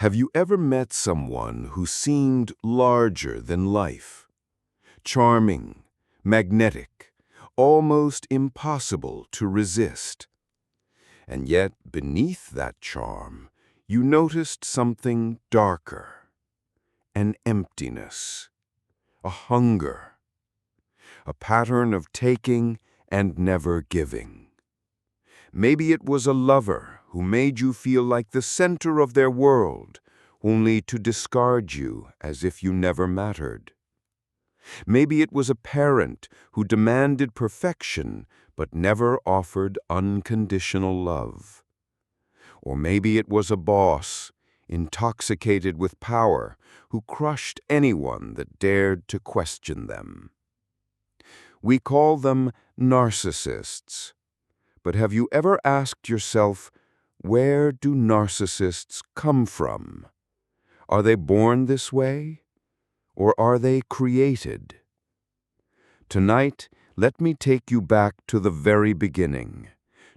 Have you ever met someone who seemed larger than life? Charming, magnetic, almost impossible to resist. And yet, beneath that charm, you noticed something darker. An emptiness, a hunger, a pattern of taking and never giving. Maybe it was a lover who made you feel like the center of their world, only to discard you as if you never mattered. Maybe it was a parent who demanded perfection but never offered unconditional love. Or maybe it was a boss, intoxicated with power, who crushed anyone that dared to question them. We call them narcissists. But have you ever asked yourself, where do narcissists come from? Are they born this way? Or are they created? Tonight, let me take you back to the very beginning,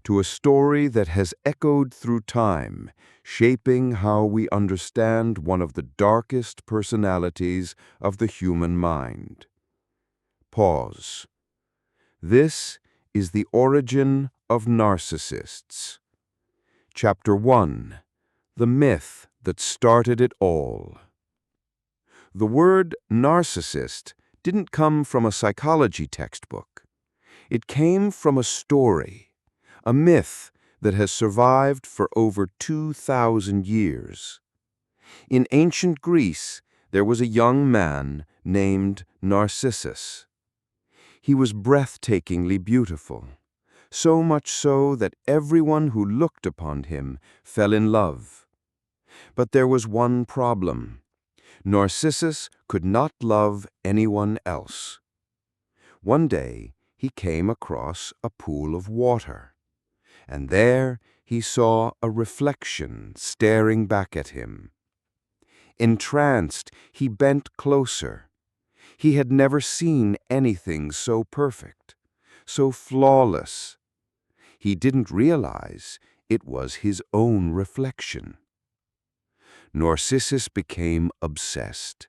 to a story that has echoed through time, shaping how we understand one of the darkest personalities of the human mind. Pause. This is the origin of narcissists. Chapter 1. The myth that started it all. The word narcissist didn't come from a psychology textbook. It came from a story, a myth that has survived for over 2,000 years. In ancient Greece, there was a young man named Narcissus. He was breathtakingly beautiful, so much so that everyone who looked upon him fell in love. But there was one problem. Narcissus could not love anyone else. One day, he came across a pool of water, and there he saw a reflection staring back at him. Entranced, he bent closer. He had never seen anything so perfect, so flawless. He didn't realize it was his own reflection. Narcissus became obsessed.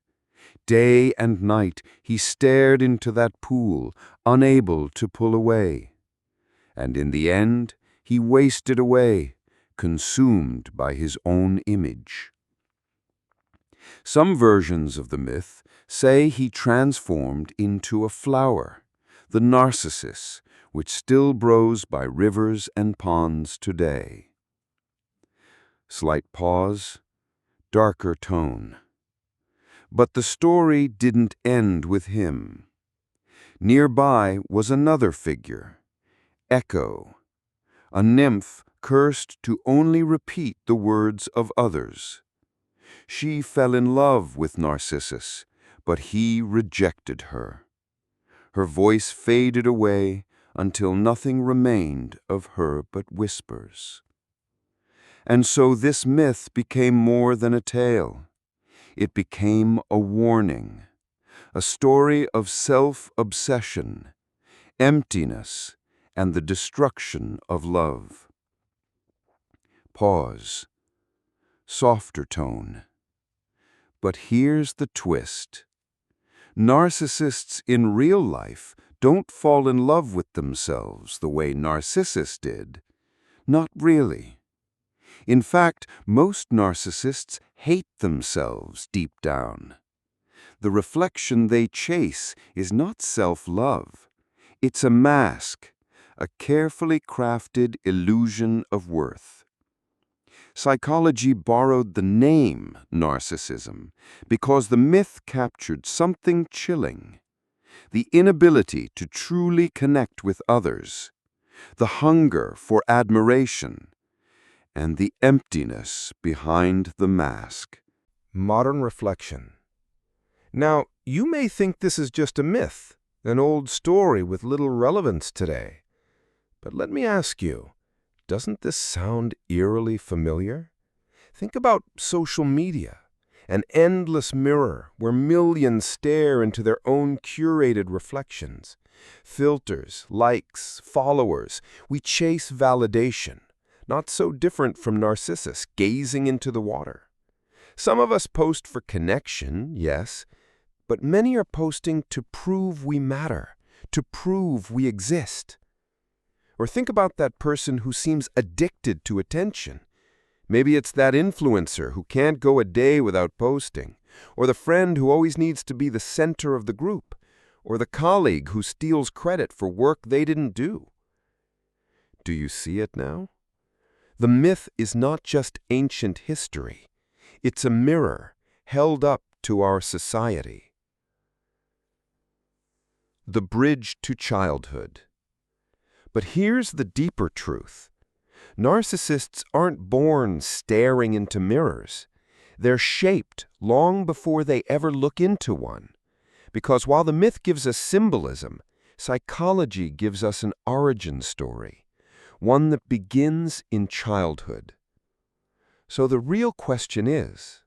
Day and night he stared into that pool, unable to pull away. And in the end, he wasted away, consumed by his own image. Some versions of the myth say he transformed into a flower, the narcissus, which still grows by rivers and ponds today. Slight pause, darker tone. But the story didn't end with him. Nearby was another figure, Echo, a nymph cursed to only repeat the words of others. She fell in love with Narcissus, but he rejected her. Her voice faded away until nothing remained of her but whispers. And so this myth became more than a tale. It became a warning, a story of self-obsession, emptiness, and the destruction of love. Pause. Softer tone. But here's the twist. Narcissists in real life don't fall in love with themselves the way Narcissus did. Not really. In fact, most narcissists hate themselves deep down. The reflection they chase is not self-love. It's a mask, a carefully crafted illusion of worth. Psychology borrowed the name narcissism because the myth captured something chilling: the inability to truly connect with others, the hunger for admiration, and the emptiness behind the mask. Modern reflection. Now, you may think this is just a myth, an old story with little relevance today. But let me ask you, doesn't this sound eerily familiar? Think about social media, an endless mirror where millions stare into their own curated reflections. Filters, likes, followers, we chase validation, not so different from Narcissus gazing into the water. Some of us post for connection, yes, but many are posting to prove we matter, to prove we exist. Or think about that person who seems addicted to attention. Maybe it's that influencer who can't go a day without posting, or the friend who always needs to be the center of the group, or the colleague who steals credit for work they didn't do. Do you see it now? The myth is not just ancient history. It's a mirror held up to our society. The bridge to childhood. But here's the deeper truth. Narcissists aren't born staring into mirrors. They're shaped long before they ever look into one. Because while the myth gives us symbolism, psychology gives us an origin story, one that begins in childhood. So the real question is,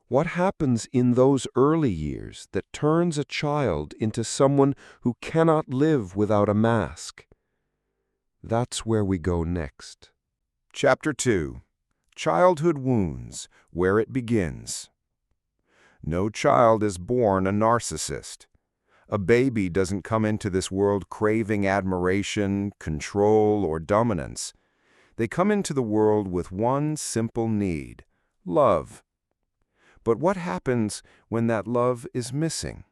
what happens in those early years that turns a child into someone who cannot live without a mask? That's where we go next. Chapter 2. Childhood Wounds, Where It Begins. No child is born a narcissist. A baby doesn't come into this world craving admiration, control, or dominance. They come into the world with one simple need: love. But what happens when that love is missing?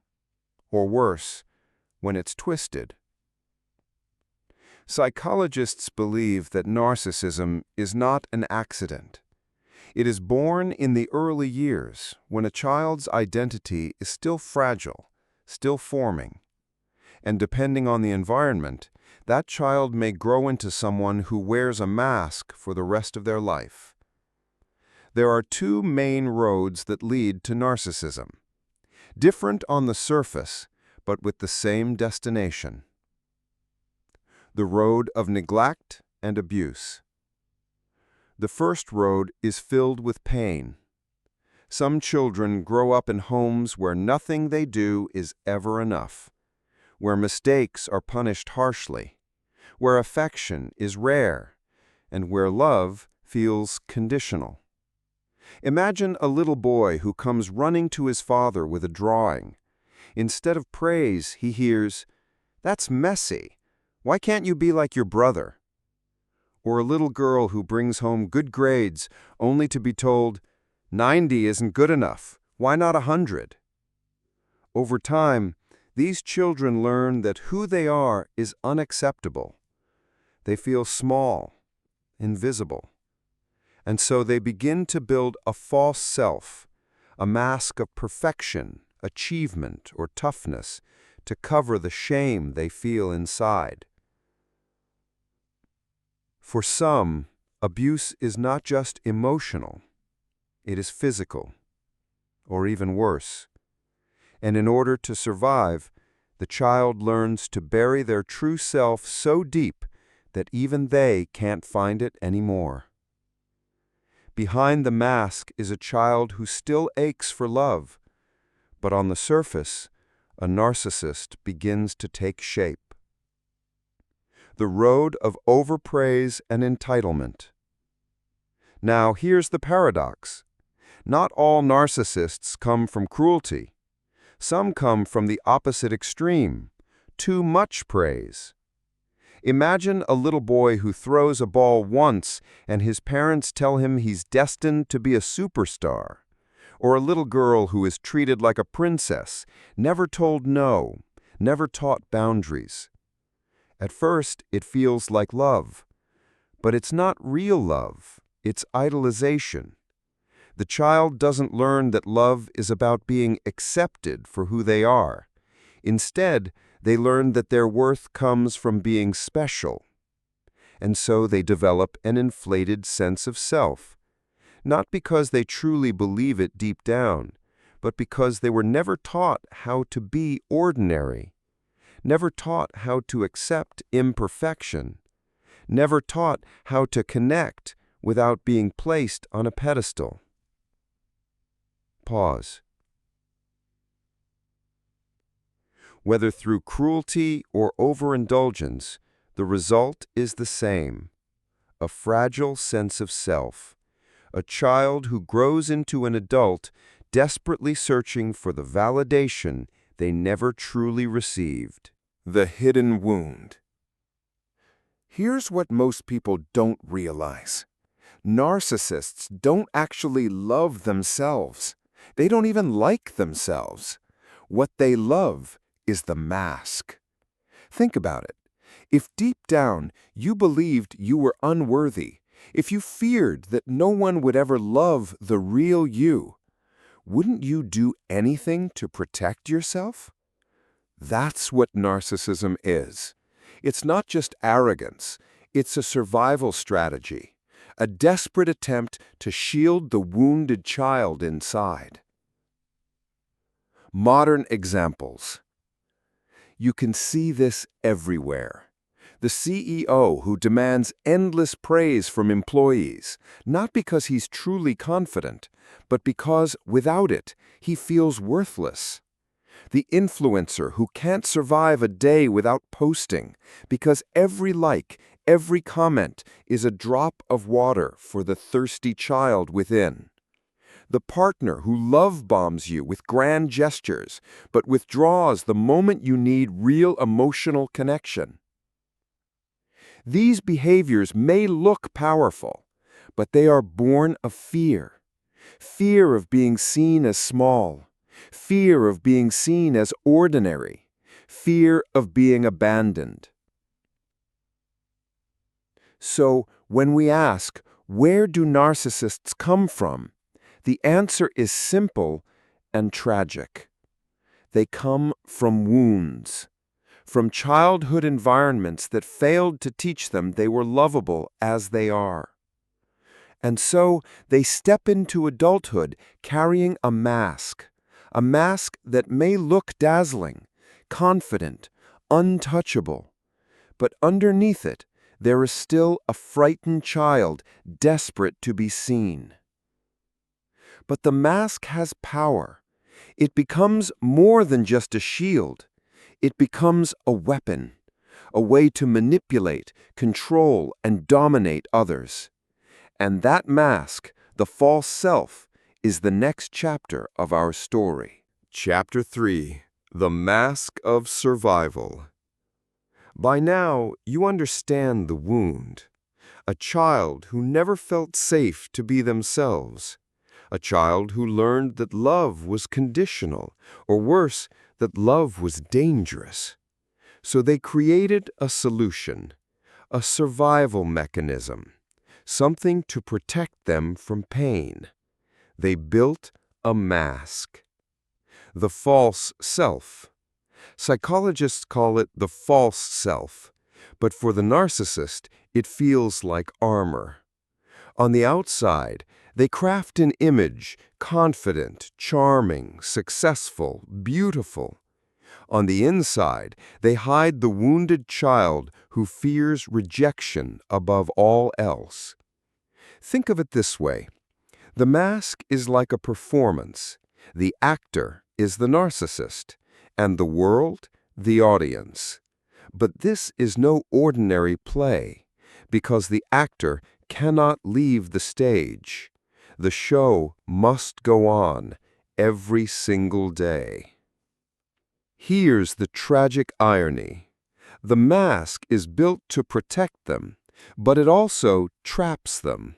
Or worse, when it's twisted? Psychologists believe that narcissism is not an accident. It is born in the early years, when a child's identity is still fragile, still forming. And depending on the environment, that child may grow into someone who wears a mask for the rest of their life. There are two main roads that lead to narcissism, different on the surface, but with the same destination. The road of neglect and abuse. The first road is filled with pain. Some children grow up in homes where nothing they do is ever enough, where mistakes are punished harshly, where affection is rare, and where love feels conditional. Imagine a little boy who comes running to his father with a drawing. Instead of praise, he hears, "That's messy. Why can't you be like your brother?" Or a little girl who brings home good grades only to be told, 90 isn't good enough. Why not 100? Over time, these children learn that who they are is unacceptable. They feel small, invisible. And so they begin to build a false self, a mask of perfection, achievement, or toughness to cover the shame they feel inside. For some, abuse is not just emotional, it is physical, or even worse. And in order to survive, the child learns to bury their true self so deep that even they can't find it anymore. Behind the mask is a child who still aches for love, but on the surface, a narcissist begins to take shape. The road of overpraise and entitlement. Now, here's the paradox. Not all narcissists come from cruelty. Some come from the opposite extreme, too much praise. Imagine a little boy who throws a ball once and his parents tell him he's destined to be a superstar. Or a little girl who is treated like a princess, never told no, never taught boundaries. At first, it feels like love. But it's not real love. It's idolization. The child doesn't learn that love is about being accepted for who they are. Instead, they learn that their worth comes from being special. And so they develop an inflated sense of self. Not because they truly believe it deep down, but because they were never taught how to be ordinary. Never taught how to accept imperfection, never taught how to connect without being placed on a pedestal. Pause. Whether through cruelty or overindulgence, the result is the same: a fragile sense of self, a child who grows into an adult desperately searching for the validation they never truly received. The hidden wound. Here's what most people don't realize. Narcissists don't actually love themselves. They don't even like themselves. What they love is the mask. Think about it. If deep down you believed you were unworthy, if you feared that no one would ever love the real you, wouldn't you do anything to protect yourself? That's what narcissism is. It's not just arrogance, it's a survival strategy, a desperate attempt to shield the wounded child inside. Modern examples. You can see this everywhere. The CEO who demands endless praise from employees, not because he's truly confident, but because without it, he feels worthless. The influencer who can't survive a day without posting, because every like, every comment is a drop of water for the thirsty child within. The partner who love bombs you with grand gestures, but withdraws the moment you need real emotional connection. These behaviors may look powerful, but they are born of fear. Fear of being seen as small, fear of being seen as ordinary, fear of being abandoned. So, when we ask, where do narcissists come from? The answer is simple and tragic. They come from wounds, from childhood environments that failed to teach them they were lovable as they are. And so they step into adulthood carrying a mask that may look dazzling, confident, untouchable. But underneath it, there is still a frightened child desperate to be seen. But the mask has power. It becomes more than just a shield. It becomes a weapon, a way to manipulate, control, and dominate others. And that mask, the false self, is the next chapter of our story. Chapter 3. The Mask of Survival. By now, you understand the wound. A child who never felt safe to be themselves. A child who learned that love was conditional, or worse, that love was dangerous. So they created a solution, a survival mechanism, something to protect them from pain. They built a mask. The false self. Psychologists call it the false self, but for the narcissist, it feels like armor. On the outside, they craft an image, confident, charming, successful, beautiful. On the inside, they hide the wounded child who fears rejection above all else. Think of it this way. The mask is like a performance. The actor is the narcissist, and the world, the audience. But this is no ordinary play, because the actor cannot leave the stage. The show must go on every single day. Here's the tragic irony. The mask is built to protect them, but it also traps them.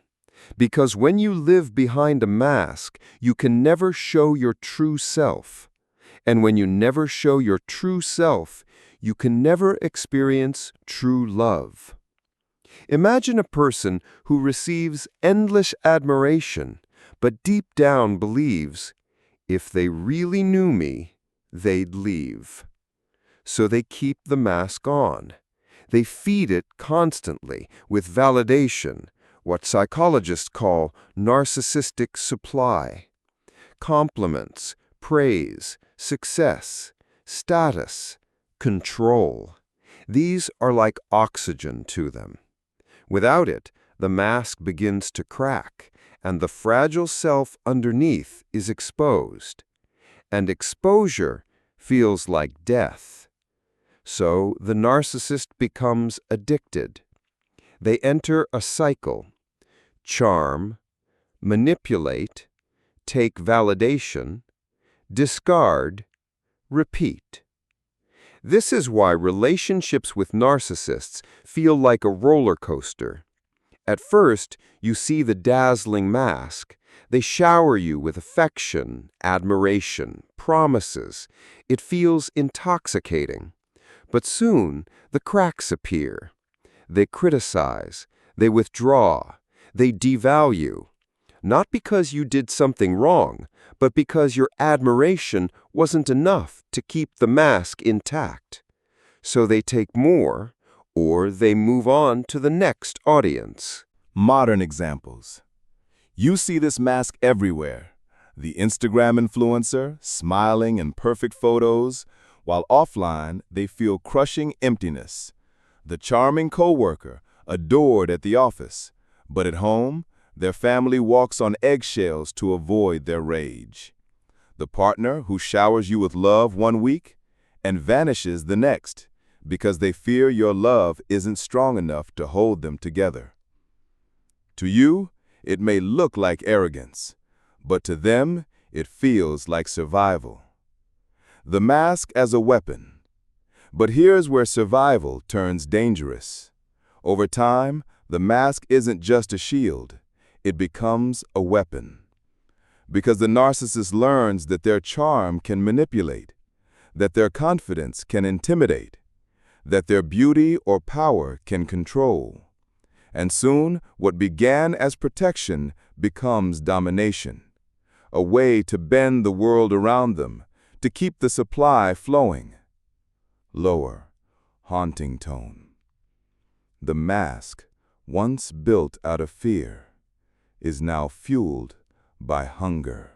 Because when you live behind a mask, you can never show your true self. And when you never show your true self, you can never experience true love. Imagine a person who receives endless admiration, but deep down believes, if they really knew me, they'd leave. So they keep the mask on. They feed it constantly with validation, what psychologists call narcissistic supply. Compliments, praise, success, status, control. These are like oxygen to them. Without it, the mask begins to crack, and the fragile self underneath is exposed. And exposure feels like death. So the narcissist becomes addicted. They enter a cycle. Charm, manipulate, take validation, discard, repeat. This is why relationships with narcissists feel like a roller coaster. At first, you see the dazzling mask. They shower you with affection, admiration, promises. It feels intoxicating. But soon, the cracks appear. They criticize, they withdraw, they devalue. Not because you did something wrong, but because your admiration wasn't enough to keep the mask intact. So they take more, or they move on to the next audience. Modern examples. You see this mask everywhere. The Instagram influencer, smiling in perfect photos, while offline they feel crushing emptiness. The charming coworker, adored at the office, but at home, their family walks on eggshells to avoid their rage. The partner who showers you with love one week and vanishes the next because they fear your love isn't strong enough to hold them together. To you, it may look like arrogance, but to them, it feels like survival. The mask as a weapon. But here's where survival turns dangerous. Over time, the mask isn't just a shield. It becomes a weapon. Because the narcissist learns that their charm can manipulate, that their confidence can intimidate, that their beauty or power can control. And soon, what began as protection becomes domination, a way to bend the world around them, to keep the supply flowing. Lower, haunting tone. The mask, once built out of fear, is now fueled by hunger.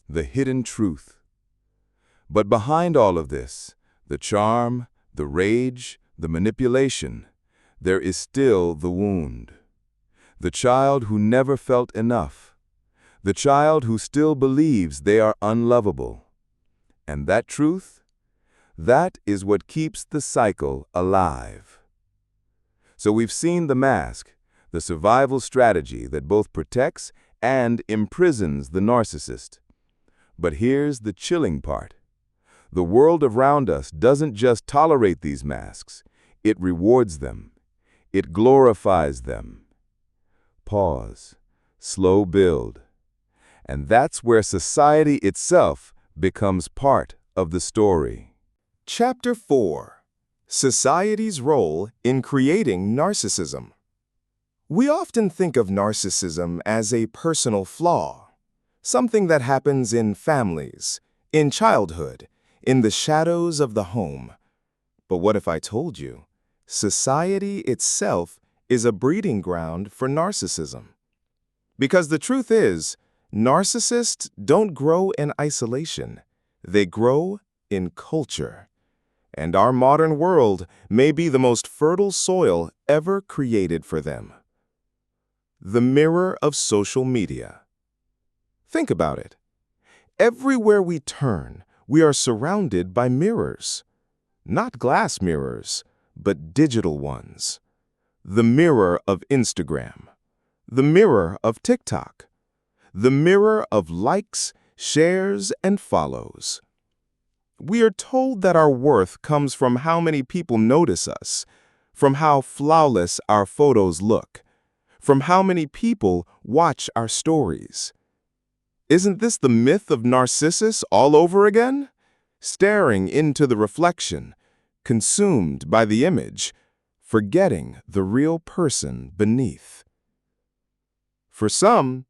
The hidden truth. But behind all of this, the charm, the rage, the manipulation, there is still the wound. The child who never felt enough. The child who still believes they are unlovable. And that truth, that is what keeps the cycle alive. So we've seen the mask, the survival strategy that both protects and imprisons the narcissist. But here's the chilling part. The world around us doesn't just tolerate these masks, it rewards them. It glorifies them. Pause. Slow build. And that's where society itself becomes part of the story. Chapter 4. Society's Role in Creating Narcissism. We often think of narcissism as a personal flaw, something that happens in families, in childhood, in the shadows of the home. But what if I told you, society itself is a breeding ground for narcissism? Because the truth is, narcissists don't grow in isolation. They grow in culture. And our modern world may be the most fertile soil ever created for them. The mirror of social media. Think about it. Everywhere we turn, we are surrounded by mirrors. Not glass mirrors, but digital ones. The mirror of Instagram. The mirror of TikTok. The mirror of likes, shares, and follows. We are told that our worth comes from how many people notice us, from how flawless our photos look, from how many people watch our stories. Isn't this the myth of Narcissus all over again? Staring into the reflection, consumed by the image, forgetting the real person beneath. For some,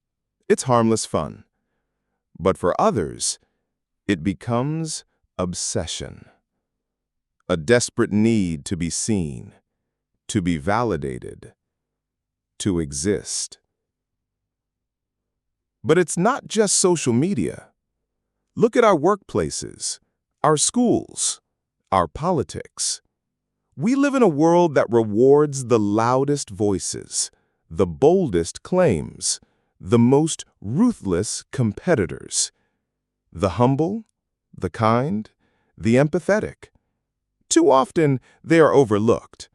it's harmless fun. But for others, it becomes obsession. A desperate need to be seen, to be validated, to exist. But it's not just social media. Look at our workplaces, our schools, our politics. We live in a world that rewards the loudest voices, the boldest claims, the most ruthless competitors. The humble, the kind, the empathetic. Too often, they are overlooked.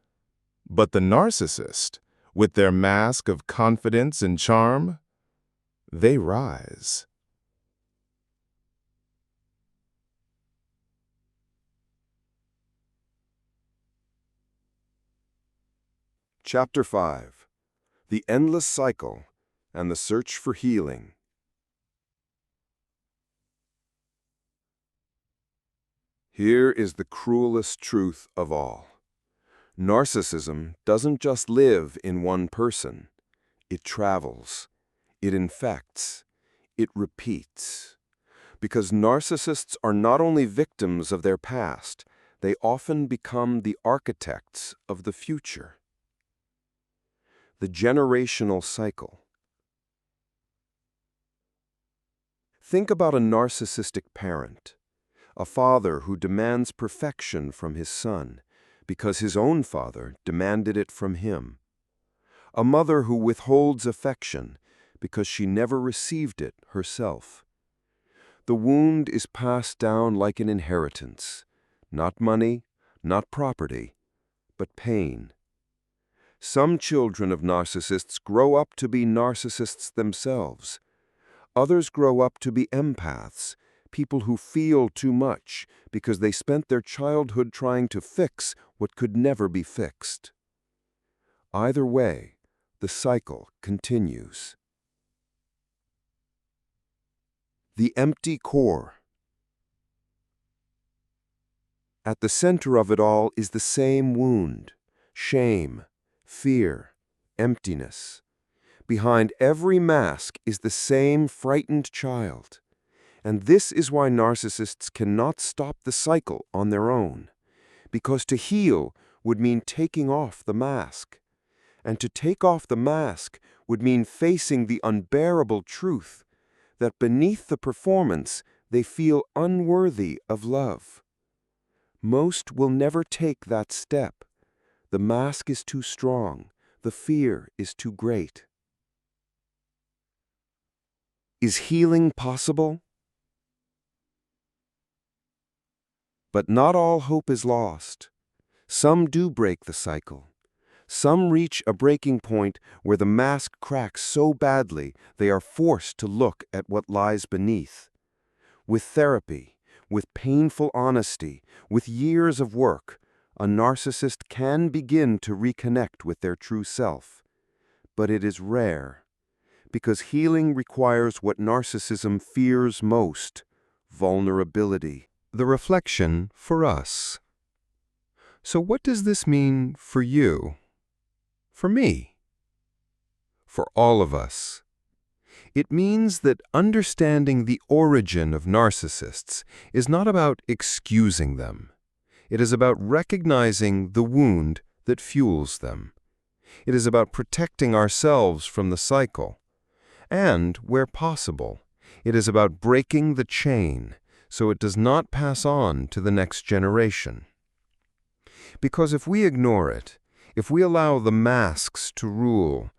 But the narcissist, with their mask of confidence and charm, they rise. Chapter 5. The Endless Cycle and the Search for Healing. Here is the cruelest truth of all. Narcissism doesn't just live in one person. It travels. It infects. It repeats. Because narcissists are not only victims of their past, they often become the architects of the future. The generational cycle. Think about a narcissistic parent, a father who demands perfection from his son because his own father demanded it from him, a mother who withholds affection because she never received it herself. The wound is passed down like an inheritance, not money, not property, but pain. Some children of narcissists grow up to be narcissists themselves. Others grow up to be empaths, people who feel too much because they spent their childhood trying to fix what could never be fixed. Either way, the cycle continues. The empty core. At the center of it all is the same wound: shame, fear, emptiness. Behind every mask is the same frightened child. And this is why narcissists cannot stop the cycle on their own. Because to heal would mean taking off the mask. And to take off the mask would mean facing the unbearable truth that beneath the performance they feel unworthy of love. Most will never take that step. The mask is too strong. The fear is too great. Is healing possible? But not all hope is lost. Some do break the cycle. Some reach a breaking point where the mask cracks so badly they are forced to look at what lies beneath. With therapy, with painful honesty, with years of work, a narcissist can begin to reconnect with their true self. But it is rare, because healing requires what narcissism fears most: vulnerability. The reflection for us. So what does this mean for you? For me? For all of us? It means that understanding the origin of narcissists is not about excusing them. It is about recognizing the wound that fuels them. It is about protecting ourselves from the cycle. And, where possible, it is about breaking the chain so it does not pass on to the next generation. Because if we ignore it, if we allow the masks to rule,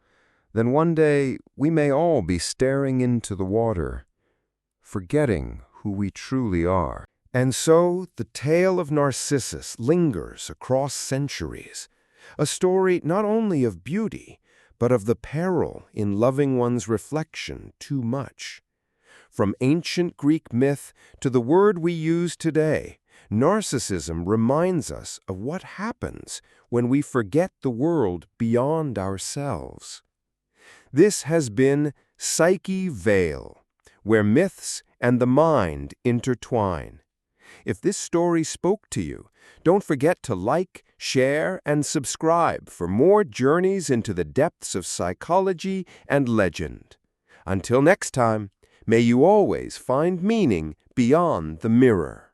then one day we may all be staring into the water, forgetting who we truly are. And so the tale of Narcissus lingers across centuries, a story not only of beauty, but of the peril in loving one's reflection too much. From ancient Greek myth to the word we use today, narcissism reminds us of what happens when we forget the world beyond ourselves. This has been Psyche Vale, where myths and the mind intertwine. If this story spoke to you, don't forget to like, share, and subscribe for more journeys into the depths of psychology and legend. Until next time, may you always find meaning beyond the mirror.